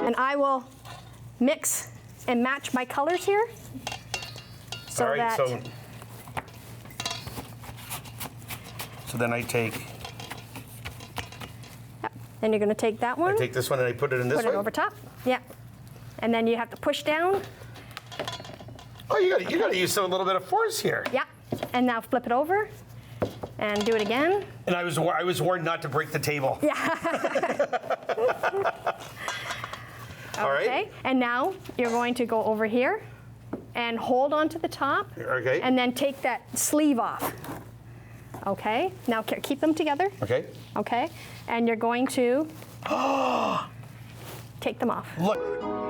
And I will mix and match my colors here. So all right, that so then I take, then you're going to take that one. I take this one and I put it in this Put one? it over top. Yeah. And then you have to push down. Oh, you gotta use a little bit of force here. Yeah. And now flip it over and do it again. And I was warned not to break the table. Yeah. All right. Okay. And now you're going to go over here and hold onto the top. Okay. And then take that sleeve off. Okay. Now keep them together. Okay. Okay. And you're going to take them off. Look.